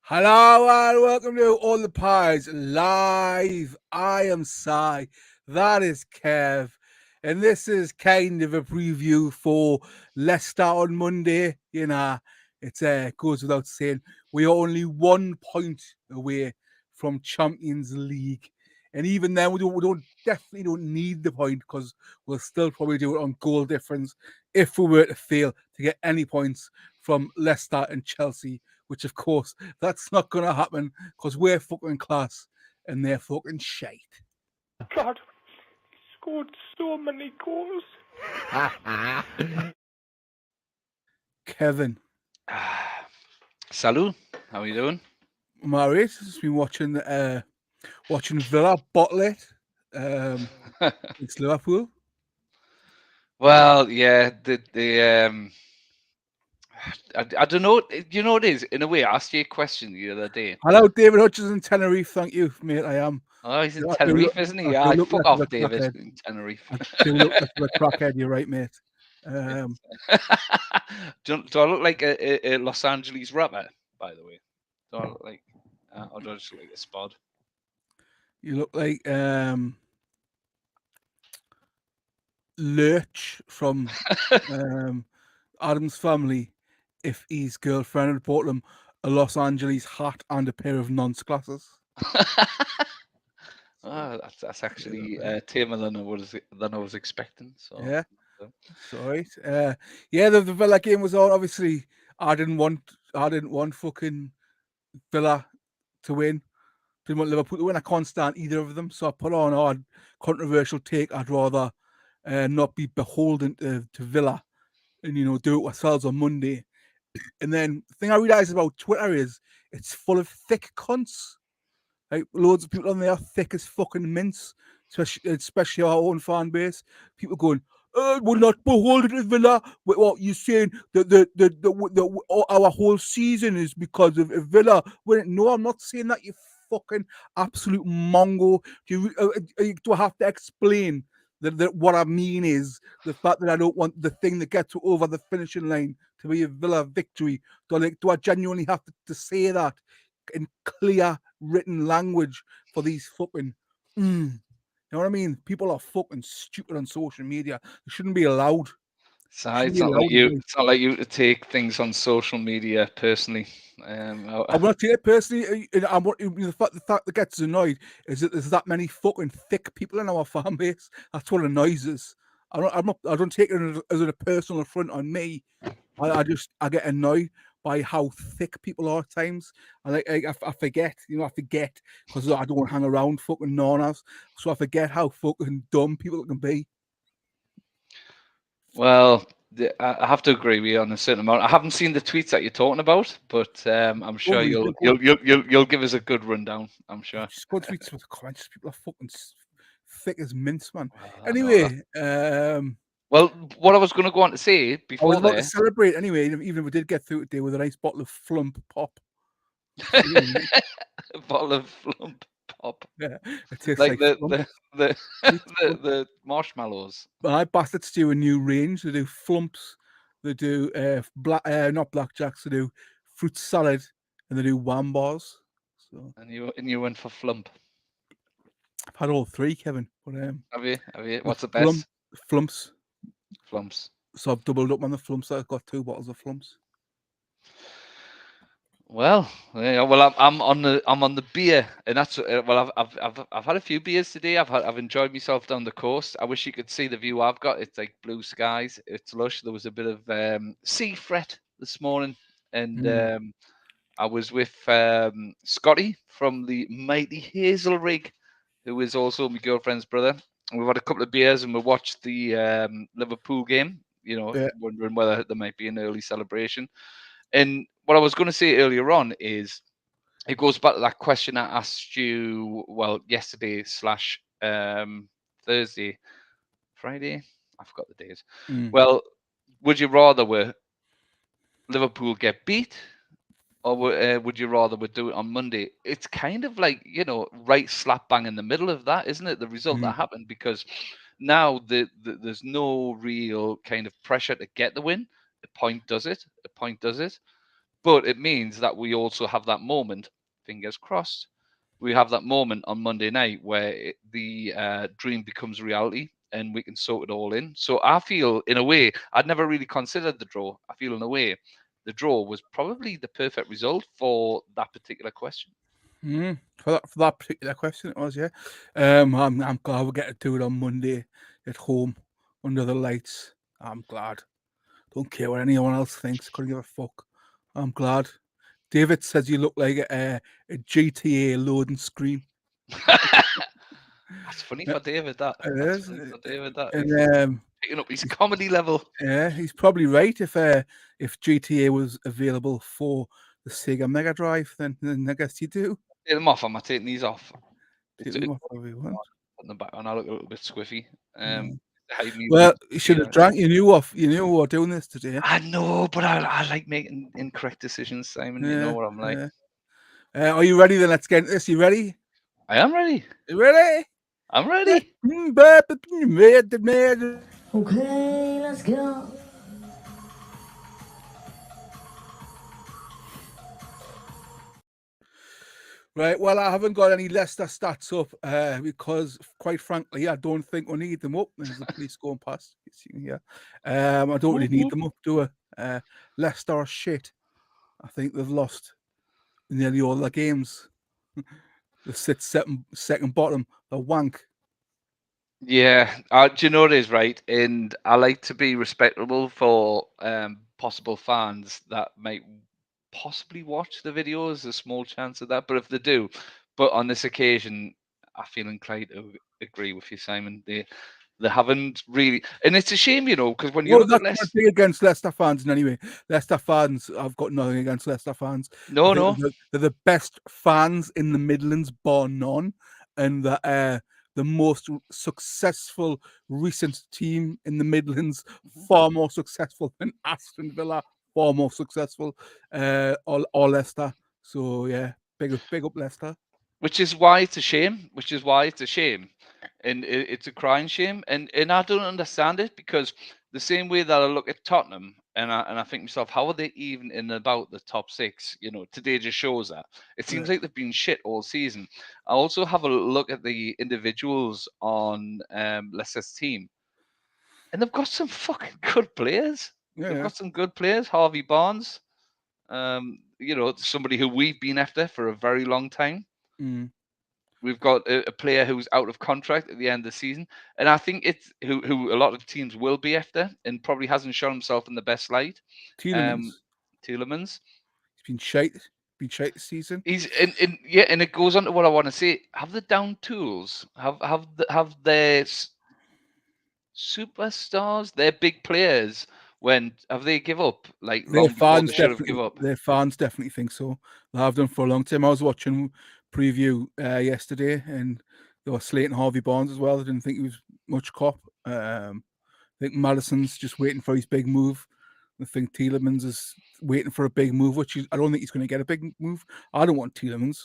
Hello and welcome to All the Pies Live. I am Sai. That is Kev. And this is kind of a preview for Leicester on Monday. It goes without saying, we are only 1 point away from Champions League. And even then, definitely don't need the point because we'll still probably do it on goal difference if we were to fail to get any points from Leicester and Chelsea, which of course that's not going to happen because we're fucking class and they're fucking shite. God, he scored so many goals. Kevin. Salut, how are you doing? Marius has been watching Villa bottle it against Liverpool. Well, yeah, I don't know. You know what it is? In a way, I asked you a question the other day. Hello, David Hutchins in Tenerife. Thank you, mate. I am. Oh, he's in Tenerife, isn't he? Yeah, fuck off, David. In Tenerife. I do look like a crackhead. You're right, mate. Do I look like a Los Angeles rapper, by the way? Do I look like, or do I just look like a spod? You look like Lurch from Adam's Family if his girlfriend had bought him a Los Angeles hat and a pair of nonce glasses. That's actually tamer than I was expecting. So yeah, sorry. The Villa game was on. Obviously, I didn't want fucking Villa to win. Didn't want Liverpool to win. I can't stand either of them. So I put on a controversial take. I'd rather not be beholden to Villa and do it ourselves on Monday. And then the thing I realised about Twitter is it's full of thick cunts. Like loads of people on there thick as fucking mince, especially our own fan base. People going, we're not beholden to Villa. What you're saying that our whole season is because of Villa. No, I'm not saying that. You fucking absolute mongo. Do I have to explain that what I mean is the fact that I don't want the thing that gets over the finishing line to be a Villa victory? Do I genuinely have to say that in clear written language for these fucking you know what I mean? People are fucking stupid on social media. They shouldn't be allowed. So it's not like you. It's not like you to take things on social media personally. I'm not taking it personally. The fact that gets us annoyed is that there's that many fucking thick people in our fan base. That's what annoys us. I don't take it as a personal affront on me. I get annoyed by how thick people are at times. I forget, I forget because I don't hang around fucking nonas. So I forget how fucking dumb people can be. Well, I have to agree with you on a certain amount. I haven't seen the tweets that you're talking about, but I'm sure you'll give us a good rundown. I'm sure. Just go tweets with comments. People are fucking thick as mince, man. Anyway, well, what I was going to go on to say before I was about to celebrate anyway, even if we did get through today with a nice bottle of Flump Pop. A bottle of Flump Pop. Yeah, it tastes like the marshmallows. My bastards do a new range. They do Flumps. They do not blackjacks. They do fruit salad, and they do wham bars. So and you went for Flump. I've had all three, Kevin. But have you? What's the best? Flumps. Flumps. So I've doubled up on the Flumps. I've got 2 bottles of Flumps. Well, I'm on the beer, and that's I've had a few beers today. I've enjoyed myself down the coast. I wish you could see the view I've got. It's like blue skies. It's lush. There was a bit of sea fret this morning, and I was with Scotty from the mighty Hazel Rig, who is also my girlfriend's brother. And we've had a couple of beers, and we watched the Liverpool game. Wondering whether there might be an early celebration. And what I was going to say earlier on is it goes back to that question I asked you, yesterday / Thursday, Friday. I forgot the days. Well, would you rather Liverpool get beat, or would you rather we do it on Monday? It's kind of like, right slap bang in the middle of that, isn't it? The result that happened, because now there's no real kind of pressure to get the win. A point does it. But it means that we also have that moment, fingers crossed, we have that moment on Monday night where the dream becomes reality and we can sort it all in. So I feel, in a way, I'd never really considered the draw. I feel, in a way, the draw was probably the perfect result for that particular question. For that particular question, it was, yeah. I'm glad we get to do it on Monday at home under the lights. I'm glad. Don't care what anyone else thinks. Couldn't give a fuck. I'm glad. David says you look like a GTA loading screen. That's funny for David. That's It funny is. for David. That is And picking up his comedy level. yeah, he's probably right. If GTA was available for the Sega Mega Drive, then I guess you do. Take them off. Am I taking these off? Take them off if you want. On the back, and I look a little bit squiffy. Hide me Well, with you should have here. drank. You knew we were doing this today. I know, but I like making incorrect decisions, Simon. You know what I'm like. Are you ready? Then let's get into this. You ready? I am ready. You ready? I'm ready. Okay, let's go. Right. Well, I haven't got any Leicester stats up because, quite frankly, I don't think we need them up. There's the police going past. You can hear. I don't really need them up, do I? Leicester are shit. I think they've lost nearly all their games. They sit second bottom. They're wank. Yeah, do you know what it is, right? And I like to be respectable for possible fans that might possibly watch the video. There's a small chance of that, but if they do, but on this occasion, I feel inclined to agree with you, Simon. They haven't really, and it's a shame, you know, because when you Well, look at that's Leicester, nothing against Leicester fans in any way. Leicester fans, I've got nothing against Leicester fans. I no, think no, they're the best fans in the Midlands, bar none, and the most successful recent team in the Midlands, far more successful than Aston Villa, far more successful, or Leicester. So yeah, big up Leicester. which is why it's a shame. Which is why it's a shame, and it's a crying shame. And I don't understand it, because the same way that I look at Tottenham and I think to myself, how are they even in about the top six? You know, today just shows that it seems like they've been shit all season. I also have a look at the individuals on Leicester's team, and they've got some fucking good players. They've Yeah. got some good players. Harvey Barnes, you know, somebody who we've been after for a very long time. Mm. We've got a player who's out of contract at the end of the season, and I think it's who a lot of teams will be after, and probably hasn't shown himself in the best light. Tielemans. Tielemans. He's been shite. This season. He's and yeah, and it goes on to what I want to say. Have the down tools? Have their superstars, their big players? When have they give up? Like long before they should have give up. Their fans definitely think so. They have done for a long time. I was watching preview yesterday, and they were slating Harvey Barnes as well. I didn't think he was much cop. I think Madison's just waiting for his big move. I think Tielemans is waiting for a big move, I don't think he's going to get a big move. I don't want Tielemans.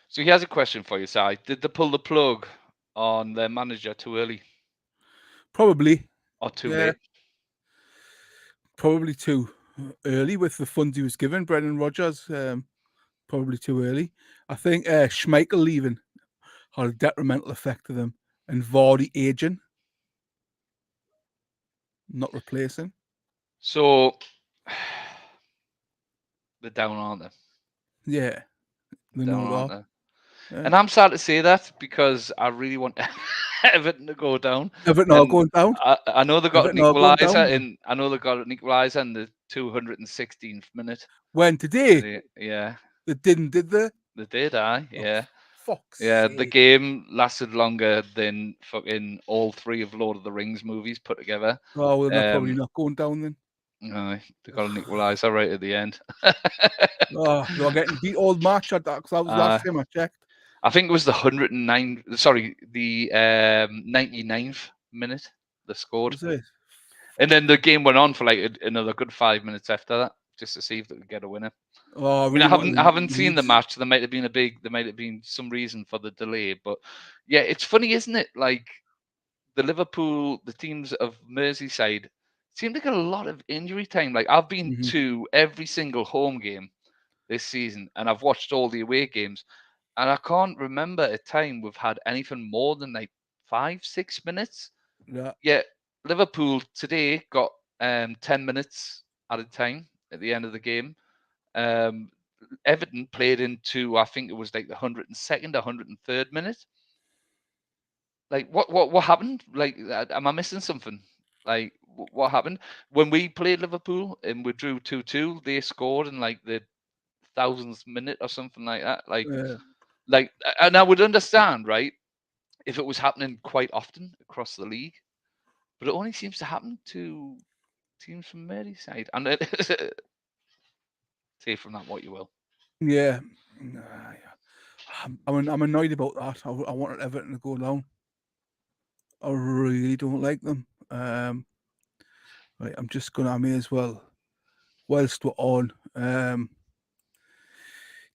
So he has a question for you, Si. Did they pull the plug on their manager too early Probably. or too late? Probably too early with the funds he was given, Brendan Rodgers. Probably too early. I think Schmeichel leaving had a detrimental effect to them, and Vardy aging, not replacing. So they're down, aren't they? Yeah, they Down, know aren't that. they? Yeah. And I'm sad to say that, because I really want Everton to go down. Everton are going down. I know they got an Everton are going equaliser, down. and I know they got an equaliser in the 216th minute. When today? Yeah, They didn't, did they? they did. Yeah. Fuck's Yeah, sake. the game lasted longer than fucking all three of Lord of the Rings movies put together. Oh, well, they're probably not going down then. No, they got an equaliser right at the end. Oh, they were getting beat all match at that, because that was last time I checked. I think it was the 109. Sorry, the 99th minute they scored, Was it? and then the game went on for like another good 5 minutes after that, just to see if they could get a winner. Oh, I mean, I haven't seen the match. There might have been some reason for the delay, but yeah, it's funny, isn't it? Like the Liverpool, the teams of Merseyside seemed like a lot of injury time. Like I've been Mhm. to every single home game this season, and I've watched all the away games, and I can't remember a time we've had anything more than like 5-6 minutes. Yeah. Yeah, Liverpool today got 10 minutes at a time at the end of the game. Everton played into, I think it was like the 102nd, 103rd minute. Like what happened? Like am I missing something? Like what happened when we played Liverpool and we drew 2-2? They scored in like the thousandth minute or something like that. And I would understand, right, if it was happening quite often across the league, but it only seems to happen to teams from Merseyside. And take from that what you will. Yeah. I'm annoyed about that. I wanted Everton to go down. I really don't like them. Right, I'm just gonna. I may as well, whilst we're on,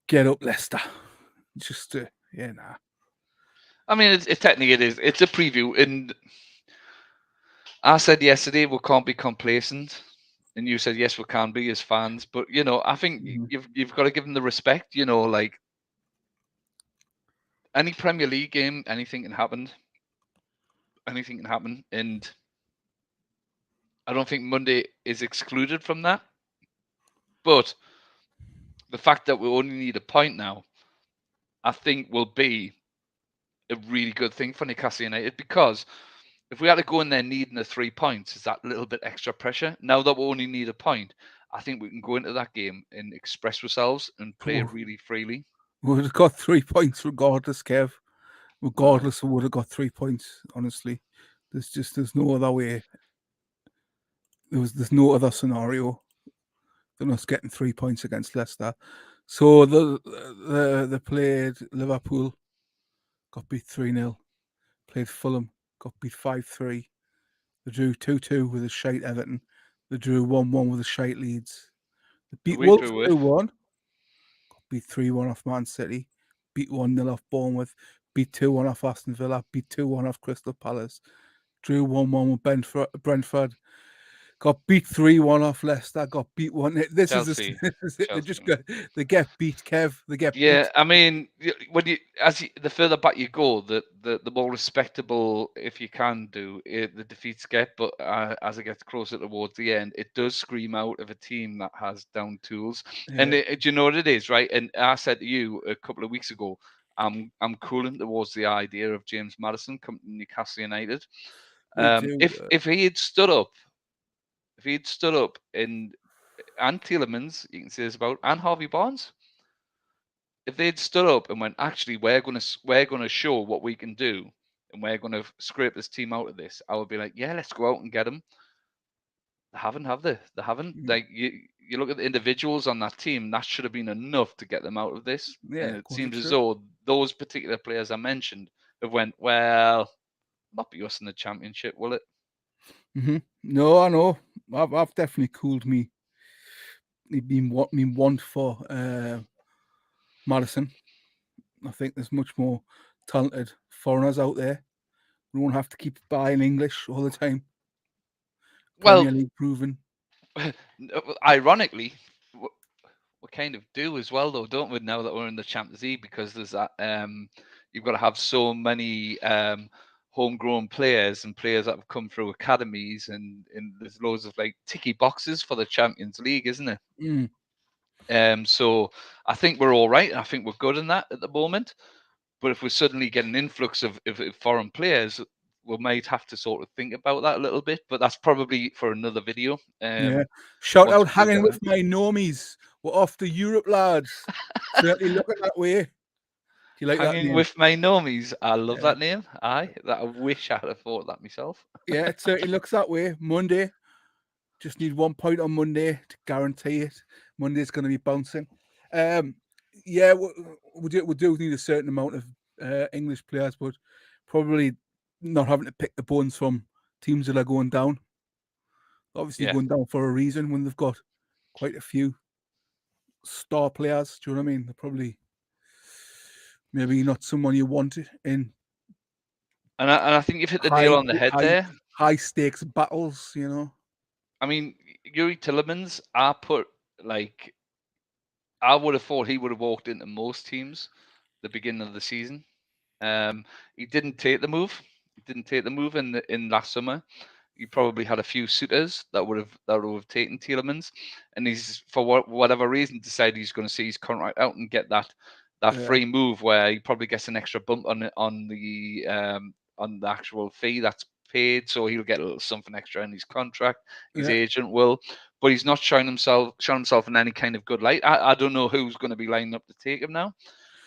get up Leicester. Just yeah, nah. I mean, it's technically it is. It's a preview, and I said yesterday we can't be complacent, and you said yes we can be as fans. But you know, I think Mhm. you've got to give them the respect. You know, like any Premier League game, anything can happen. Anything can happen, and I don't think Monday is excluded from that. But the fact that we only need a point now, I think, will be a really good thing for Newcastle United, because if we had to go in there needing the 3 points, it's that little bit extra pressure. Now that we only need a point, I think we can go into that game and express ourselves and play Oh, really freely. we would have got 3 points regardless, Kev. Regardless, we would have got 3 points. Honestly, there's no other way. There's no other scenario than us getting 3 points against Leicester. So they played Liverpool, got beat 3-0. Played Fulham, got beat 5-3. They drew 2-2 with a shite Everton. They drew 1-1 with a shite Leeds. They beat We Wolves drew with 2-1. Got beat 3-1 off Man City. Beat 1-0 off Bournemouth. Beat 2-1 off Aston Villa. Beat 2-1 off Crystal Palace. Drew 1-1 with Brentford. Got beat 3-1 off Leicester. Got beat 1. This Chelsea. is it. Chelsea. They get beat, Kev. They get Yeah, beat. I mean, the further back you go, the more respectable, if you can do it, the defeats get. But as it gets closer towards the end, it does scream out of a team that has down tools. And Yeah, do you know what it is, right? And I said to you a couple of weeks ago, I'm cooling towards the idea of James Maddison coming to Newcastle United. me too. If he had stood up, and Tielemans, you can say this about, and Harvey Barnes, if they'd stood up and went, actually, we're gonna show what we can do, and we're gonna scrape this team out of this, I would be like, yeah, let's go out and get them. They haven't, have they? They haven't. Mm. Like you look at the individuals on that team, that should have been enough to get them out of this. Yeah, And it quite seems as true. though those particular players I mentioned have went, well, not be us in the championship, will it? Mm-hmm. No, I know. I've definitely cooled me. Me want for Madison. I think there's much more talented foreigners out there. We won't have to keep buying English all the time. Premier Well, League proven. ironically, we kind of do as well, though, don't we? Now that we're in the Champions League, because there's that you've got to have so many homegrown players and players that have come through academies, and there's loads of like ticky boxes for the Champions League, isn't it? So I think we're all right. I think we're good in that at the moment. But if we suddenly get an influx of foreign players, we might have to sort of think about that a little bit. But that's probably for another video. Yeah. Shout Once out we do hanging get with there. my normies. We're off to Europe, lads. Certainly looking that way. Do you like that Hanging name? with my normies. I love Yeah. that name. Aye, that I wish I had have thought that myself. Yeah, it certainly looks that way. Monday. Just need 1 point on Monday to guarantee it. Monday's going to be bouncing. Yeah, we do need a certain amount of English players, but probably not having to pick the bones from teams that are going down. Obviously, Yeah. going down for a reason when they've got quite a few star players. Do you know what I mean? They're probably maybe not someone you want in And I think you've hit the nail on the head there. high stakes battles. You know. I mean, Yuri Tillemans, I would have thought he would have walked into most teams the beginning of the season. He didn't take the move. He didn't take the move in last summer. He probably had a few suitors that would have taken Tielemans, and he's for whatever reason decided he's going to see his contract out and get that free move where he probably gets an extra bump on the actual fee that's paid, so he'll get a little something extra in his contract. His agent will, but he's not shown himself in any kind of good light. I don't know who's going to be lining up to take him now.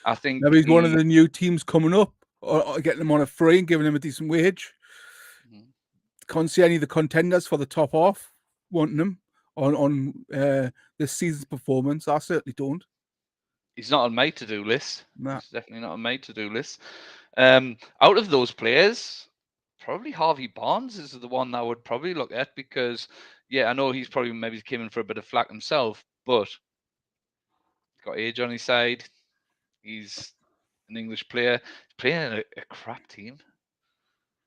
I think maybe he's one of the new teams coming up, or getting them on a free and giving him a decent wage. Can't see any of the contenders for the top half wanting him on this season's performance. I certainly don't. He's not on my to-do list. Nah. He's definitely not on my to-do list. Out of those players, probably Harvey Barnes is the one I would probably look at because, I know he's probably maybe came in for a bit of flack himself, but he's got age on his side. He's an English player. He's playing in a crap team.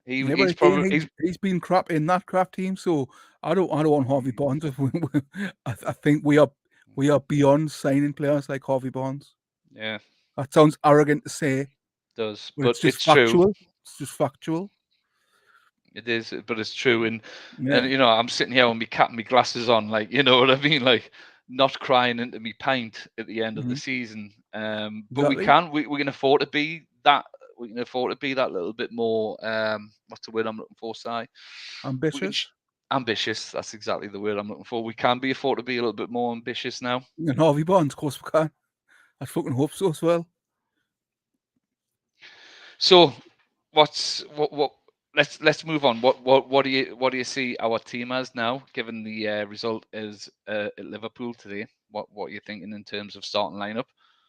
He's been crap in that crap team, so I don't want Harvey Barnes. I think we are beyond signing players like Harvey Barnes. Yeah, that sounds arrogant to say. It does, but it's factual. True. It's just factual. It is, but it's true. And I'm sitting here with my cap and my glasses on, like, you know what I mean, like not crying into me pint at the end of the season. But we can afford to be that. We can afford to be that little bit more. What's the word I'm looking for, Si? Ambitious. Ambitious. That's exactly the word I'm looking for. We can afford to be a little bit more ambitious now. And Harvey Barnes, of course, we can. I fucking hope so as well. So, let's move on. What do you see our team as now, given the result is at Liverpool today? What are you thinking in terms of starting lineup?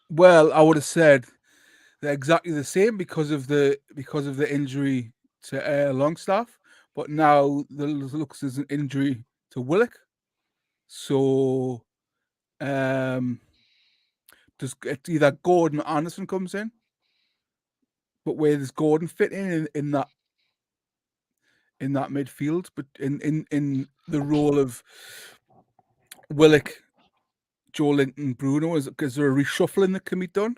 Well, I would have said they're exactly the same because of the injury to Longstaff, but now there looks as an injury to Willock. So, it's either Gordon or Anderson comes in, but where does Gordon fit in that midfield? But in the role of Willock, Joe Linton, Bruno, is there a reshuffling that can be done?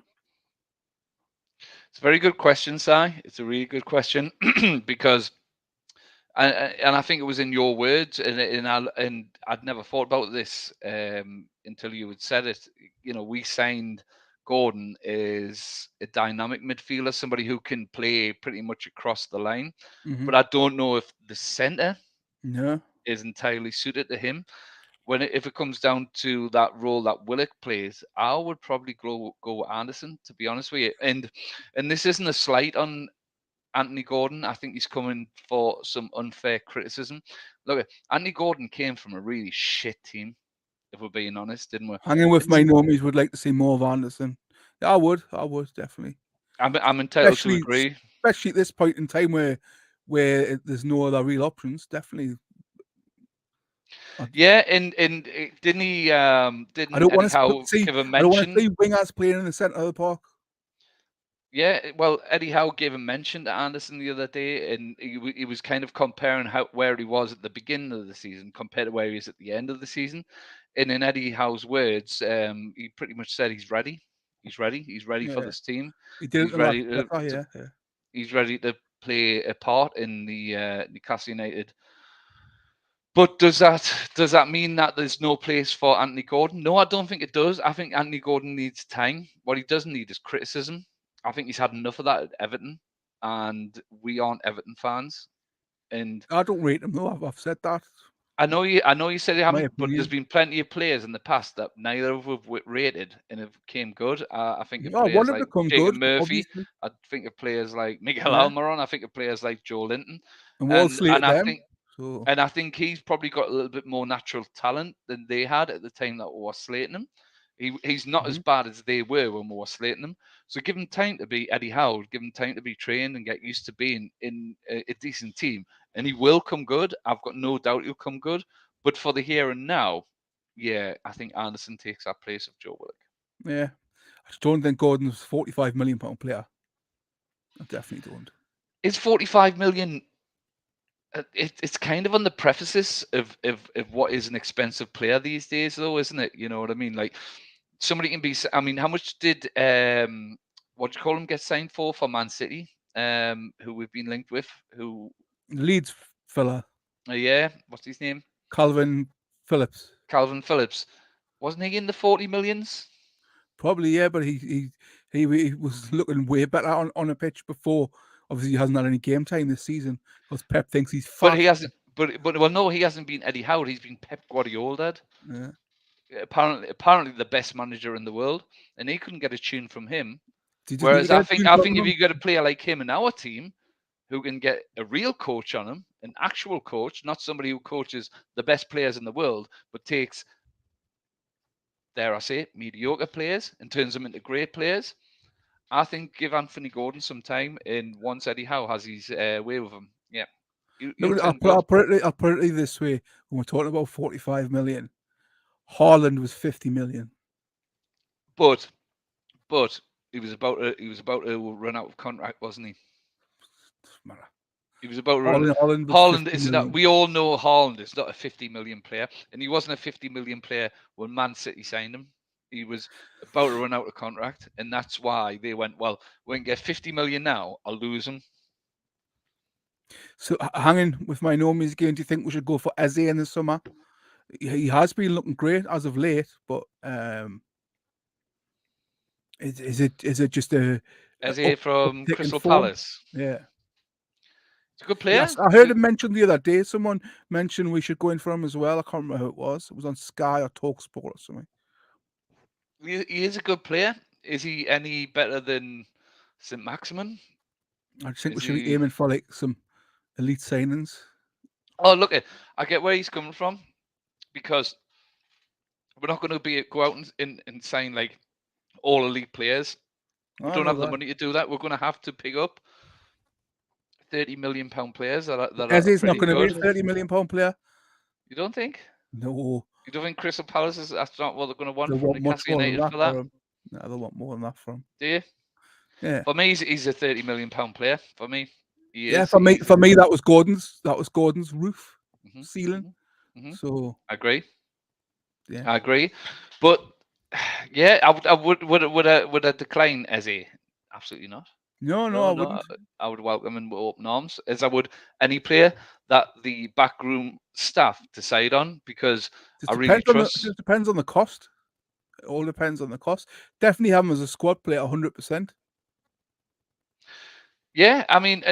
It's a very good question, Si. It's a really good question because, and I think it was in your words, and I'd never thought about this until you had said it. You know, we signed Gordon as a dynamic midfielder, somebody who can play pretty much across the line. But I don't know if the centre is entirely suited to him. If it comes down to that role that Willock plays, I would probably go Anderson, to be honest with you. And this isn't a slight on Anthony Gordon. I think he's coming for some unfair criticism. Look, Anthony Gordon came from a really shit team, if we're being honest, didn't we? Hanging with my normies would like to see more of Anderson. Yeah, I would definitely. I'm entitled to agree, especially at this point in time where there's no other real options. Definitely. Yeah, and didn't he? Didn't I don't want to see. give a mention? I don't want to see wingers playing in the centre of the park. Yeah, well, Eddie Howe gave a mention to Anderson the other day, and he was kind of comparing where he was at the beginning of the season compared to where he is at the end of the season. And in Eddie Howe's words, he pretty much said he's ready. He's ready. He's ready for this team. He did he's ready. He's ready to play a part in the Newcastle United. But does that mean that there's no place for Anthony Gordon? No, I don't think it does. I think Anthony Gordon needs time. What he doesn't need is criticism. I think he's had enough of that at Everton, and we aren't Everton fans. And I don't rate him though. I've said that. I know you said you haven't, but there's been plenty of players in the past that neither of us have rated and have came good. I think of players like Jacob Murphy. Obviously. I think of players like Miguel Almiron. I think of players like Joe Linton. And I think he's probably got a little bit more natural talent than they had at the time that we were slating him. He's not as bad as they were when we were slating him. So give him time to be Eddie Howe, give him time to be trained and get used to being in a decent team. And he will come good. I've got no doubt he'll come good. But for the here and now, I think Anderson takes that place of Joe Willock. Yeah. I just don't think Gordon's a £45 million player. I definitely don't. Is 45 million it's kind of on the prefaces of what is an expensive player these days, though, isn't it? You know what I mean? Like somebody can be. I mean, how much did what do you call him get signed for Man City? Who we've been linked with? Who? Leeds fella, Yeah, what's his name? Calvin Phillips. Calvin Phillips. Wasn't he in the 40 millions? Probably, yeah, but he was looking way better on a pitch before. Obviously, he hasn't had any game time this season because Pep thinks he's fat. But he hasn't. But well, no, he hasn't been Eddie Howe. He's been Pep Guardiola. Yeah. Apparently the best manager in the world, and he couldn't get a tune from him. He just Whereas needed I a think tune I from think if him. you got a player like him in our team, who can get a real coach on him, an actual coach, not somebody who coaches the best players in the world, but takes, dare I say, mediocre players and turns them into great players. I think give Anthony Gordon some time, and once Eddie Howe has his way with him, yeah, he'll Look, turn good. I'll put it this way: when we're talking about 45 million, Haaland was 50 million. But he was about to run out of contract, wasn't he? Doesn't matter. He was about to run. Haaland was Haaland 50 is not. million. We all know Haaland is not a 50 million player, and he wasn't a 50 million player when Man City signed him. He was about to run out of contract, and that's why they went, well, we can get 50 million now. I'll lose him. So hanging with my normies again, do you think we should go for Eze in the summer? He has been looking great as of late, but is it just a Eze from uptick in Crystal form? Palace. Yeah. He's a good player. Yes, I heard him mentioned the other day. Someone mentioned we should go in for him as well. I can't remember who it was. It was on Sky or Talksport or something. He is a good player. Is he any better than St. Maximin? I just think we Is should be he- aiming for like some elite signings. Oh, look, I get where he's coming from, because we're not going to go out and sign like all elite players. We I don't know have the that. money to do that. We're going to have to pick up 30 million pound players that are Eze's not pretty going to be good. a 30 million pound player. You don't think? No, You don't think Crystal Palace that's not what they're going to want they from want much Newcastle more than United that for that? for him. No, they want more than that from him. Do you? Yeah. For me, he's a 30 million pound player. For me, he Yeah, is. for me, that was Gordon's roof Mhm, ceiling. mhm. So I agree. yeah, I agree. But yeah, would I decline Eze? Absolutely not. no, No, I no, wouldn't. I would welcome him with open arms, as I would any player that the backroom staff decide on, because I really trust. Just depends on the cost. It all depends on the cost. Definitely have him as a squad player, 100%. Yeah, I mean,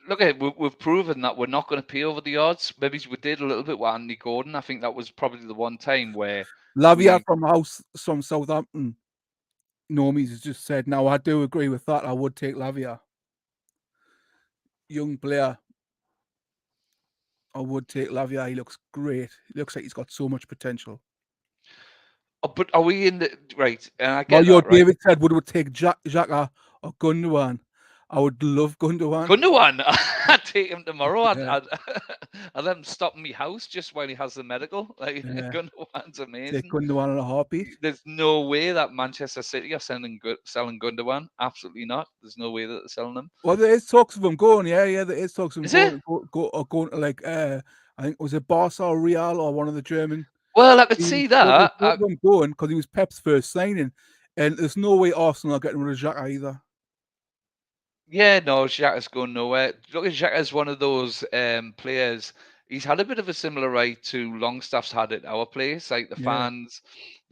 look at it, we've proven that we're not going to pay over the odds. Maybe we did a little bit with Andy Gordon. I think that was probably the one time where Lavia from Southampton, normies has just said, "Now I do agree with that. I would take Lavia, young player. I would take Lavia. He looks great. He looks like he's got so much potential." Oh, but are we in the right? And I Well, get that, right? David said, "Would take Xhaka or Gundogan?" I would love Gundogan. Gundogan, I'd take him tomorrow. Yeah. I'd let him stop in my house just while he has the medical. Like Yeah. Gundogan's Take amazing. Gundogan in a heartbeat. There's no way that Manchester City are selling Gundogan. Absolutely not. There's no way that they're selling him. Well, there is talks of him going. Yeah, there is talks of him Is it? going to like I think was it Barca or Real or one of the German. Well, I could see that. Him going because he was Pep's first signing, and there's no way Arsenal are getting rid of Xhaka either. Yeah, no, Xhaka's going nowhere. Look at Xhaka's one of those players. He's had a bit of a similar right to Longstaff's had at our place. Like the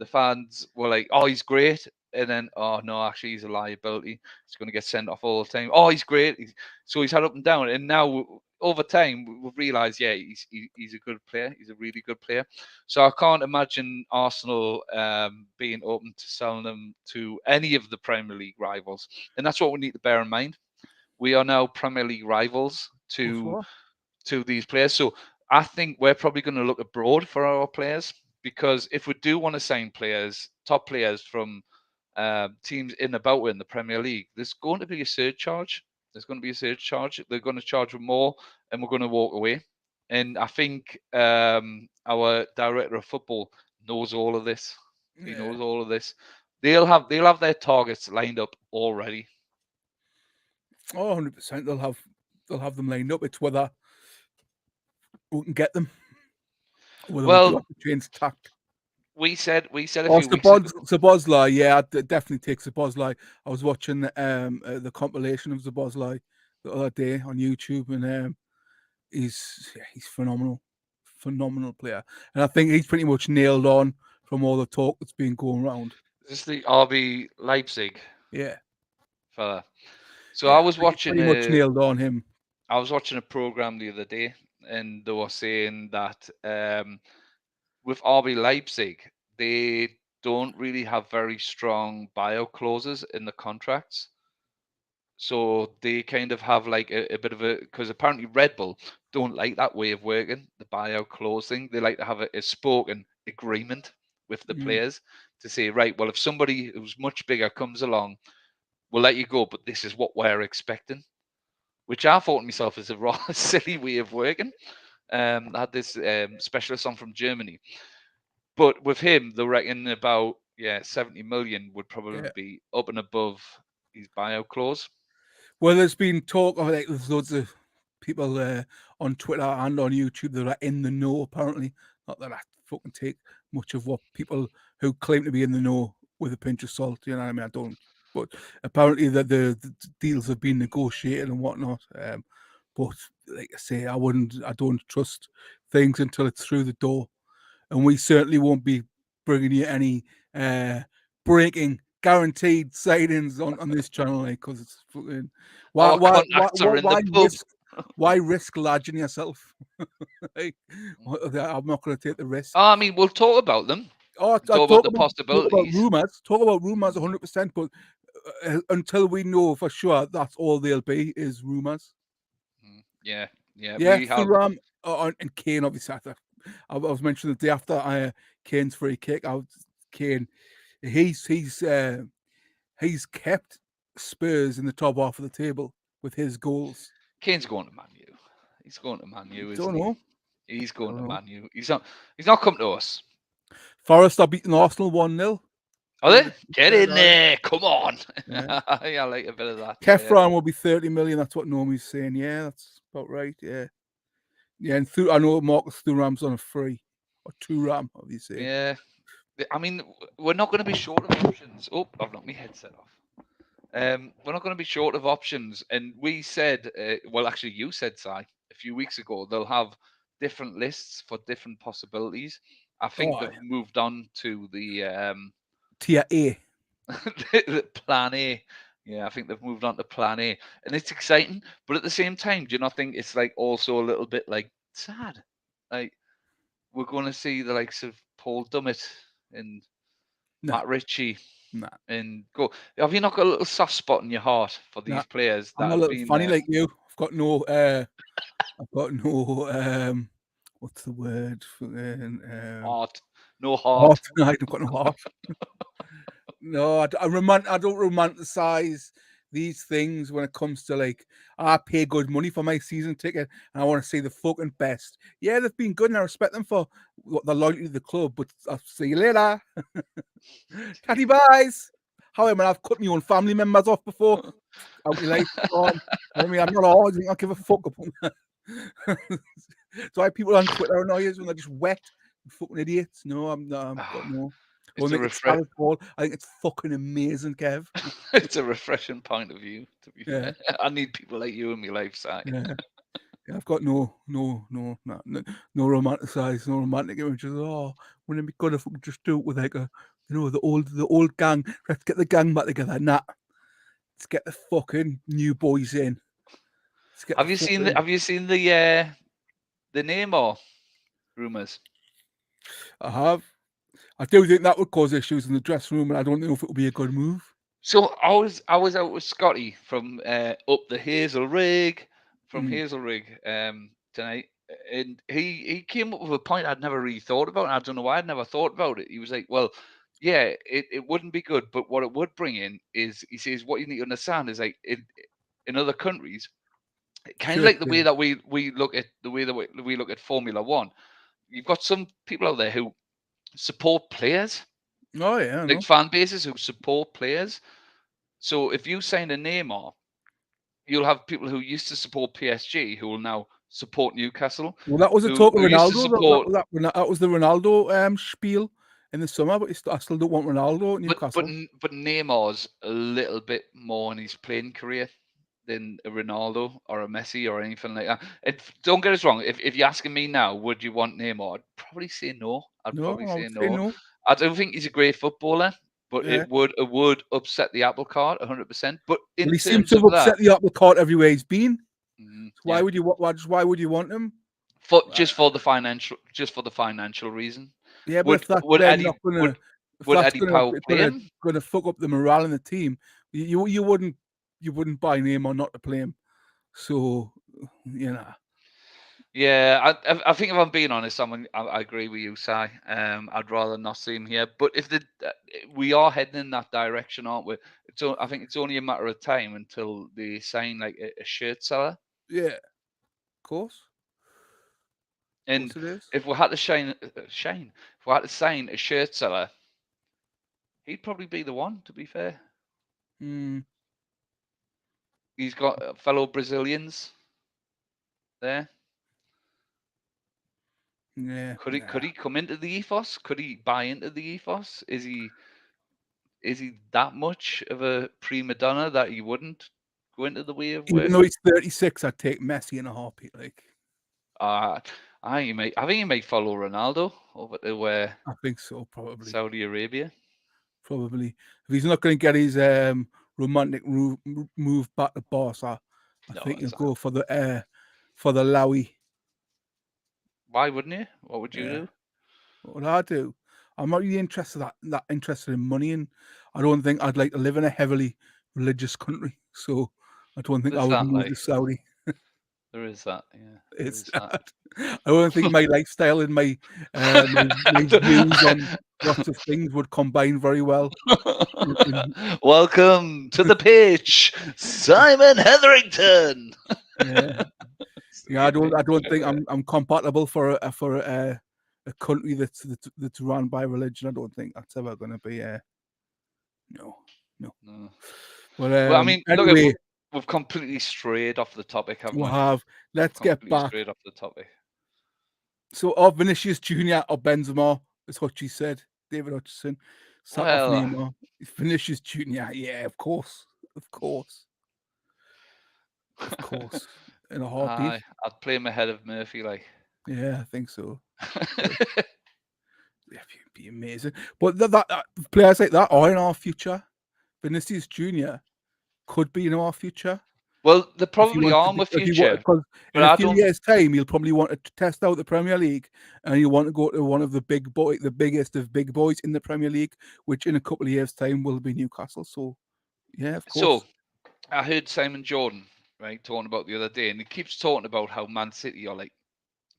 fans were like, "Oh, he's great," and then, "Oh no, actually, he's a liability. He's going to get sent off all the time." Oh, he's great. So he's had up and down, and now over time we've realised, yeah, he's a good player. He's a really good player. So I can't imagine Arsenal being open to selling him to any of the Premier League rivals, and that's what we need to bear in mind. We are now Premier League rivals to these players. So I think we're probably going to look abroad for our players, because if we do want to sign players, top players from teams in about in the Premier League, there's going to be a surcharge. There's going to be a surcharge. They're going to charge more, and we're going to walk away. And I think our director of football knows all of this. He knows all of this. They'll have their targets lined up already. Oh, 100%. They'll have them lined up. It's whether we can get them. Whether we Well, do have to change tack. we said a Or few weeks ago. Zabozlai, yeah, I'd definitely take Zabozlai. I was watching the compilation of Zabozlai the other day on YouTube, and he's phenomenal player, and I think he's pretty much nailed on from all the talk that's been going around. Is this the RB Leipzig Yeah, fella? So yeah, I was watching pretty much nailed on him. I was watching a program the other day, and they were saying that with RB Leipzig, they don't really have very strong buyout clauses in the contracts. So they kind of have like a bit of a, because apparently Red Bull don't like that way of working, the buyout clause thing. They like to have a spoken agreement with the players to say, right, well, if somebody who's much bigger comes along, we'll let you go, but this is what we're expecting. Which I thought to myself is a rather silly way of working. I had this specialist on from Germany, but with him, they reckon about 70 million would probably be up and above his buyout clause. Well, there's been talk of like there's loads of people on Twitter and on YouTube that are in the know. Apparently, not that I fucking take much of what people who claim to be in the know with a pinch of salt. You know what I mean? I don't. But apparently, that the deals have been negotiated and whatnot. But like I say, I don't trust things until it's through the door, and we certainly won't be bringing you any breaking guaranteed sightings on this channel, because it's fucking Our contacts are in the pub. why risk lodging yourself? Like, I'm not going to take the risk. I mean, we'll talk about them. Talk about the possibilities. Talk about rumors 100%, but until we know for sure, that's all they'll be is rumors. Yeah. Thuram and Kane, obviously. I was mentioning the day after Kane's free kick. Kane, he's kept Spurs in the top half of the table with his goals. Kane's going to Man U. He's going to Man U, isn't know. he? He's going to Man U. He's not come to us. Forest are beating Arsenal 1-0. Are they? Get in there. Come on. Yeah. I like a bit of that. Kefran will be 30 million. That's what Nomi's saying. Yeah, that's about right. Yeah. And I know Marcus Thuram's on a free or Thuram, obviously. Yeah. I mean, we're not going to be short of options. Oh, I've knocked my headset off. We're not going to be short of options. And we said, well, actually, you said, Si, a few weeks ago, they'll have different lists for different possibilities. I think they've moved on to the Tier A. the Plan A. Yeah, I think they've moved on to Plan A. And it's exciting. But at the same time, do you not think it's like also a little bit like sad? Like, we're going to see the likes of Paul Dummett and Matt Ritchie. And go. Have you not got a little soft spot in your heart for these players? I'm a little funny like you. I've got no. What's the word? Heart. No heart. I've got no heart. No, I don't romanticize these things when it comes to like, I pay good money for my season ticket and I want to see the fucking best. Yeah, they've been good and I respect them for the loyalty to the club, but I'll see you later. Catty buys. However, I've cut my own family members off before. Out your life. I mean, I'm not hard. I don't give a fuck about that. So I have people on Twitter annoy us when they're just wet. Fucking idiots. No, I'm not. I've got no. I think it's fucking amazing, Kev. It's a refreshing point of view, to be fair. I need people like you in my life, Si. Yeah, I've got no romantic images. Oh, wouldn't it be good if we could just do it with like the old gang? Let's get the gang back together. Nah, let's get the fucking new boys in. Have you seen the Neymar rumors? I have. I do think that would cause issues in the dressing room, and I don't know if it would be a good move. So I was out with Scotty from up the Hazel Rig, tonight, and he came up with a point I'd never really thought about, and I don't know why I'd never thought about it. He was like, well, yeah, it wouldn't be good, but what it would bring in is, he says, what you need to understand is like in other countries, kind of like the way that we look at Formula One. You've got some people out there who support players. Oh yeah, like fan bases who support players. So if you sign a Neymar, you'll have people who used to support PSG who will now support Newcastle. Well, that was a who talk of used to Ronaldo. support, That was the Ronaldo spiel in the summer, but I still don't want Ronaldo at Newcastle. but Neymar's a little bit more in his playing career than a Ronaldo or a Messi or anything like that. Don't get us wrong. If you're asking me now, would you want Neymar? I'd probably say no. No, I would say no. I don't think he's a great footballer, but Yeah. it would upset the apple cart 100%. But in Well, he seems terms to have of that, upset the apple cart everywhere he's been. mhm, So why yeah. would you? Why would you want him? Just for the financial reason? Yeah, but Would if that's would then Eddie not gonna, if would that's Eddie Powell play him? gonna fuck up the morale in the team, you wouldn't buy Neymar not to play him. So you know. Yeah, I think if I'm being honest, I agree with you, Si. I'd rather not see him here. But if we are heading in that direction, aren't we? I think it's only a matter of time until they sign like a shirt seller. Yeah, of course. And it is. if we had to if we had to sign a shirt seller, he'd probably be the one. To be fair, he's got fellow Brazilians there. Yeah. Could he come into the ethos? Could he buy into the ethos? Is he that much of a prima donna that he wouldn't go into the way of Even though he's 36, I'd take Messi in a heartbeat. Like, I think he may follow Ronaldo over to I think so, probably. Saudi Arabia. Probably, if he's not going to get his romantic move back to Barca, I think he'll go for the Lowy. Why wouldn't you? What would you do? What would I do? I'm not really interested in money, and I don't think I'd like to live in a heavily religious country. So I don't think I would move to Saudi. There is that, yeah. It's that. I don't think my lifestyle and my views on lots of things would combine very well. Welcome to the pitch, Simon Hetherington. Yeah, I don't think I'm compatible for a country that's run by religion. I don't think that's ever going to be no. Well, I mean, anyway, look, we've completely strayed off the topic, haven't we? We have. Let's get back. Straight off the topic. So, or Vinicius Jr. or Benzema is what she said. David Hutchison. Sat off Neymar. Vinicius Jr. Yeah, of course. In a heartbeat. I'd play him ahead of Murphy, like. Yeah, I think so. Yeah, it'd be amazing. But that players like that are in our future. Vinicius Jr. could be in our future. Well, they probably are in the future. Because in a few years' time, he'll probably want to test out the Premier League, and he'll want to go to one of the biggest of big boys in the Premier League, which in a couple of years' time will be Newcastle. So, yeah, of course. So, I heard Simon Jordan, right, talking about the other day, and he keeps talking about how Man City are like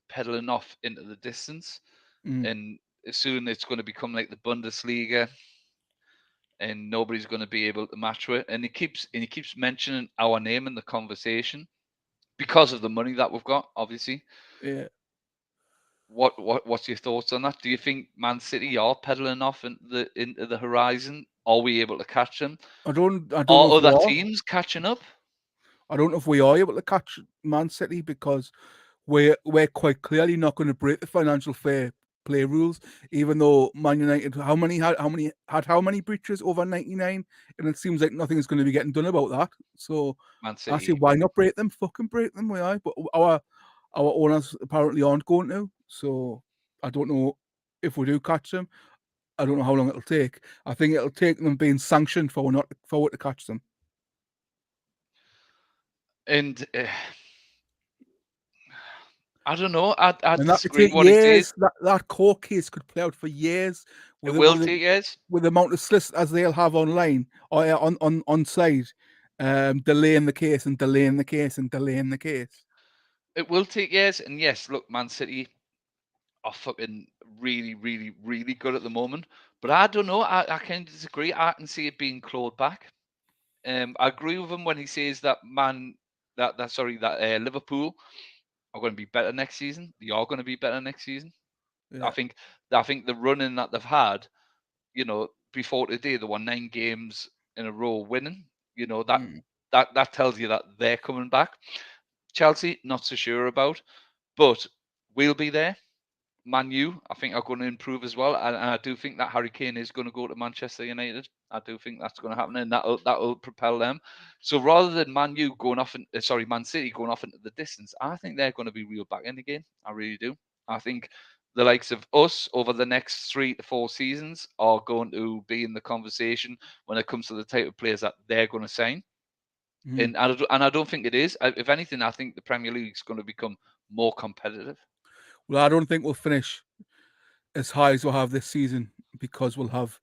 pedaling off into the distance, and soon it's going to become like the Bundesliga, and nobody's going to be able to match it. And he keeps mentioning our name in the conversation because of the money that we've got, obviously. Yeah. What's your thoughts on that? Do you think Man City are pedaling off into the horizon? Are we able to catch them? I don't know. Are other teams catching up? I don't know if we are able to catch Man City because we're quite clearly not going to break the financial fair play rules. Even though Man United, how many breaches over 99, and it seems like nothing is going to be getting done about that. So Man City, I say, why not break them? Fucking break them, we are. But our owners apparently aren't going to. So I don't know if we do catch them. I don't know how long it'll take. I think it'll take them being sanctioned for to catch them. And I don't know. I disagree take what years. it is. That court case could play out for years. It will take years. With the amount of solicitors they'll have online or on site, delaying the case and delaying the case and delaying the case. It will take years. And yes, look, Man City are fucking really, really, really good at the moment. But I don't know. I kind of disagree. I can see it being clawed back. I agree with him when he says that Liverpool are going to be better next season. They are going to be better next season. Yeah. I think the running that they've had, before today, they won 9 games in a row winning. That tells you that they're coming back. Chelsea, not so sure about, but we'll be there. Man U, I think, are going to improve as well, and I do think that Harry Kane is going to go to Manchester United. I do think that's going to happen, and that'll propel them. So rather than Man U going off, Man City going off into the distance, I think they're going to be real back in the game. I really do. I think the likes of us over the next 3 to 4 seasons are going to be in the conversation when it comes to the type of players that they're going to sign. And I don't think it is. If anything, I think the Premier League is going to become more competitive. Well, I don't think we'll finish as high as we'll have this season because we'll have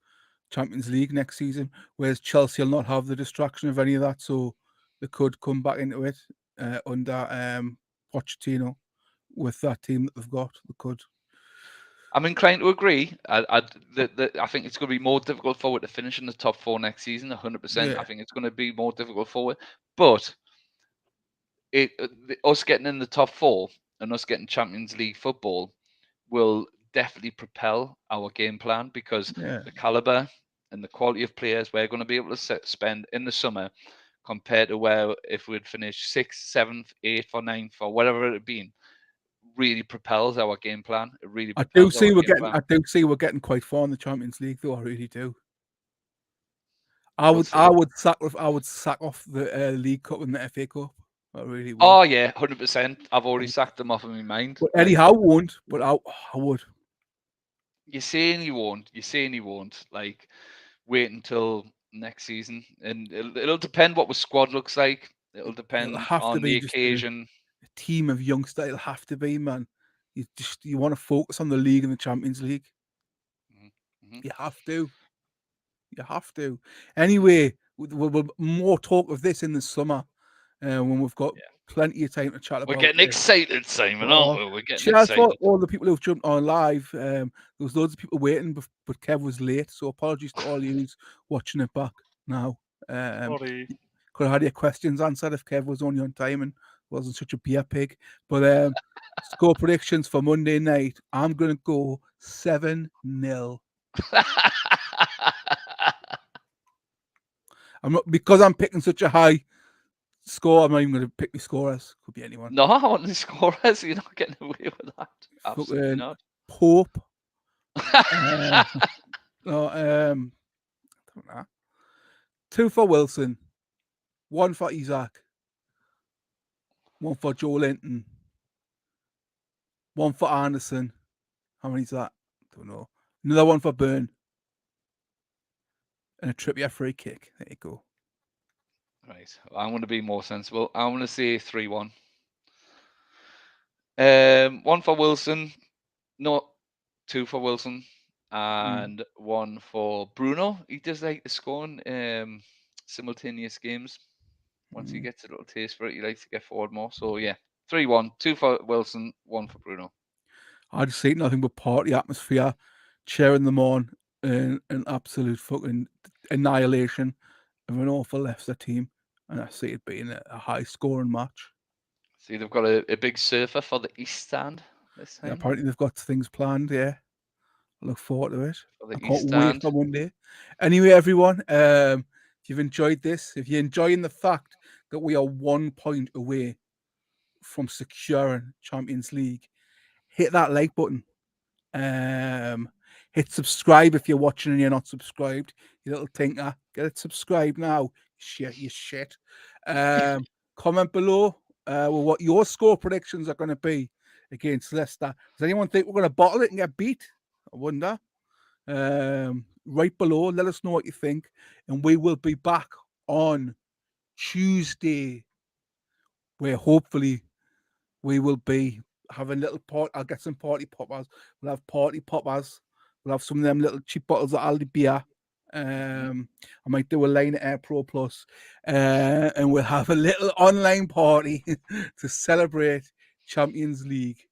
Champions League next season, whereas Chelsea will not have the distraction of any of that, so they could come back into it under Pochettino with that team that they've got. They could. I'm inclined to agree. I think it's going to be more difficult for it to finish in the top 4 next season. 100%. Yeah. I think it's going to be more difficult for it, but us getting in the top 4 and us getting Champions League football will definitely propel our game plan because the caliber and the quality of players we're going to be able to spend in the summer compared to where if we'd finished 6th, 7th, 8th, or 9th, or whatever it had been, really propels our game plan. It really propels our game plan. I do see we're getting quite far in the Champions League, though. I really do. I would sack off the League Cup and the FA Cup. I really would. Oh yeah, 100%. I've already sacked them off of my mind. But anyhow, won't. But I would. You're saying you won't. You're saying you won't. Like, wait until next season, and it'll depend what the squad looks like. It'll depend on the occasion. A team of youngsters. It'll have to be, man. You want to focus on the league and the Champions League. Mm-hmm. You have to. You have to. Anyway, we'll more talk of this in the summer when we've got plenty of time to chat about. We're getting excited, Simon, aren't we? We're getting excited. For all the people who've jumped on live. There was loads of people waiting, but Kev was late, so apologies to all you watching it back now. Sorry. Could have had your questions answered if Kev was only on time and wasn't such a beer pig. But score predictions for Monday night. I'm going to go 7-0. Because I'm picking such a high score. I'm not even going to pick the scorers. Could be anyone. No, I want the scorers. You're not getting away with that. Absolutely not. Pope. I don't know. 2 for Wilson. 1 for Isaac. 1 for Joe Linton. 1 for Anderson. How many is that? Don't know. Another 1 for Byrne. And a Trippier free kick. There you go. Right. I'm going to be more sensible. I'm going to say 3-1. 1 for Wilson. No, 2 for Wilson. And 1 for Bruno. He does like the scoring simultaneous games. Once he gets a little taste for it, he likes to get forward more. So, yeah, 3-1. 2 for Wilson, 1 for Bruno. I just see nothing but party atmosphere, cheering them on, and an absolute fucking annihilation of an awful Leicester team. And I see it being a high-scoring match. See, they've got a big surfer for the East Stand this time. Yeah, apparently they've got things planned, yeah. I look forward to it. I can't wait for Monday. Anyway, everyone, if you've enjoyed this, if you're enjoying the fact that we are 1 point away from securing Champions League, hit that like button. Hit subscribe if you're watching and you're not subscribed. You little tinker, get it subscribed now. You shit. Comment below what your score predictions are going to be against Leicester. Does anyone think we're going to bottle it and get beat? I wonder. Right below, let us know what you think, and we will be back on Tuesday, where hopefully we will be having little part. I'll get some party poppers. We'll have party poppers. We'll have some of them little cheap bottles of Aldi beer. I might do a line at Air Pro Plus, and we'll have a little online party to celebrate Champions League.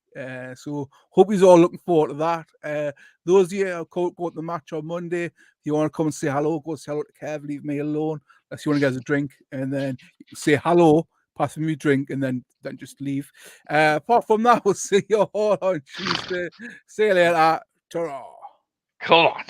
So hope you're all looking forward to that. Those of you who go to the match on Monday, if you want to come and say hello, go say hello to Kev, leave me alone. Unless you want to get us a drink, and then you can say hello, pass me a drink, and then just leave. Apart from that, we'll see you all on Tuesday. See you later. Ta-ra. Come on.